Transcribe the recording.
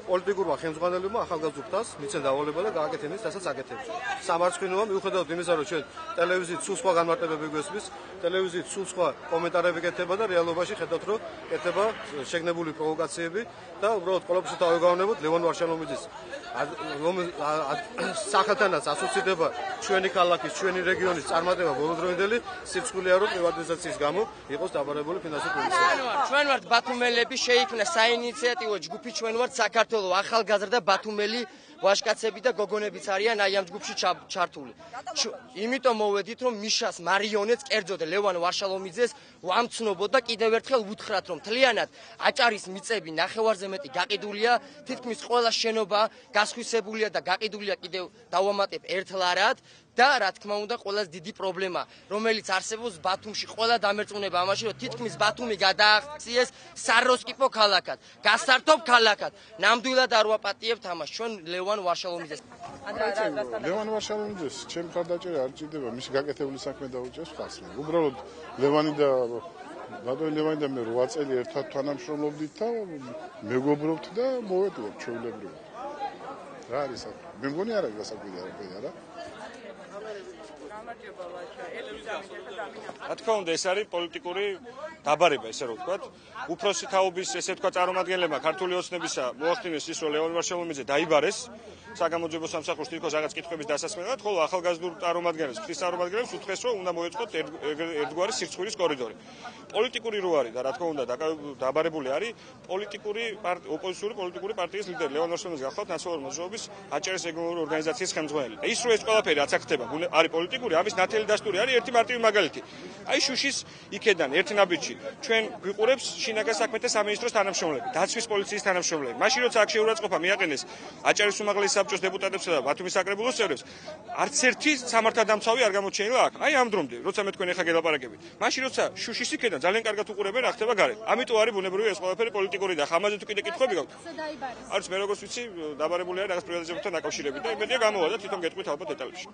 პოლიტიკურმა ხელმძღვანელებმა ახალგაზრდობას მიცემ დავალება და გააკეთებინეს, რასაც აკეთებს. სამარცხვინოა მიუხედავად იმისა, რომ ჩვენ ტელევიზიით სულ სხვა განმარტებები გვესმის, ტელევიზიით სულ სხვა კომენტარები კეთდება და რეალობაში ხედავთ, რომ კეთდება შეგნებული პროვოკაციები და უბრალოდ ყოველთვის დავეგავნებოთ ლევან ვარშალომიძის სახელთანაც ასოცირდება ჩვენი ქალაქის, ჩვენი რეგიონის წარმატება ბოლოდროინდელი სირცხვილია, რომ პრივატიზაციის გამო იყოს დაბარებული ფინანსური კრიზისი. ჩვენ ვართ ბათუმელები, შეიქმნა საინიციატივო ჯგუფი, ჩვენ ვართ საქართველოს ახალგაზრდა ბათუმელი ვაჟკაცები და გოგონებიც არიან აი ამ ჯგუფში ჩართული. იმიტომ მოვედით, რომ მიშას მარიონეტს კერძოდ ლევან ვარშალომიძეს ვამცნობოთ და კიდევ ერთხელ ვუთხრათ, რომ მთლიანად აჭარის მიწები ნახევარზე მეტი გაყიდულია, თითქმის ყველა შენობა გასხვისებულია და გაყიდულია კიდევ დავამატებ ერთლარად. და რა თქმა უნდა ყველაზე დიდი პრობლემა რომელიც არსებობს ბათუმში ყველა დამერწმუნება ამაში რომ თითქმის ბათუმი გადაახციეს საროსკიპო ქალაქად გასართობ ქალაქად ნამდვილად არ ვაპატიებთ ამას ჩვენ ლევან ვარშალომიძეს ლევან ვარშალომიძეს ჩემ მხარდაჭერა არ ჭირდება მისი გაკეთებული საქმე დაუჭერს ხალხს უბრალოდ ლევანი და მე 8 წელი ერთად თანამშრომლობდით და მეგობრობთ და მოვეტყობთ ჩვეულებრივად რა არის აქ მე მგონი არ არის გასაკვირი არა რა თქმა უნდა ეს არის პოლიტიკური დაბარება ესე რომ ვთქვათ უფროსი თაობის ესე თქვა წარმომადგენლებმა ქართული ოცნებისა მოახდინეს ის რომ ლევან ვარშალომიძე დაიბარეს საგამოძიებო სამსახურში თითქოს რაღაც კითხვების დასასრულებლად ხოლო ახალგაზრდულ წარმომადგენლებს ფრის წარმომადგენლებს უთხრეს რომ უნდა მოეწყოთ ერთგვარი სირცხვილის კორიდორი პოლიტიკური რო არის და რა თქმა უნდა დაბარებული არის პოლიტიკური ოპოზიციური პოლიტიკური პარტიის ლიდერი ლევან ვარშალომიძე გახლავთ ნაციონალური მოძრაობის აჭარის რეგიონალური ორგანიზაციის ხელმძღვანელი ის რო ეს ყველაფერი რაც აქ ხდება არის პოლიტიკური ამის ნათელი დასტური არის ერთი მარტივი მაგალითი აი შუშის იქედან ერთი ნაბიჯში ჩვენ გვიყურებს შინაგან საქმეთა სამინისტროს თანამშრომლები დაცვის პოლიციის თანამშრომლები მაშინ როცა აქ შეურაცხყოფა მიაყენეს აჭარის უმაღლესი საბჭოს დეპუტატებსა და ბათუმის საკრებულოს წევრებს არც ერთი სამართალდამცავი არ გამოჩენილა აქ აი ამ დრომდე როცა მე თქვენ ახლა გელაპარაკებით მაშინ როცა შუშის იქედან ძალიან კარგად უყურებენ რა ხდება გარეთ ამიტომ არის ბუნებრივი ეს ყველაფერი პოლიტიკური და ხამაზე თუ კიდე კითხვები გაქვთ არც მე როგორც ვიცი დაბარებული არის რაღაც პრივატიზაციასთან დაკავშირებით და იმედია გამოვა და თვითონ გეტყვით ალბათ დეტალებში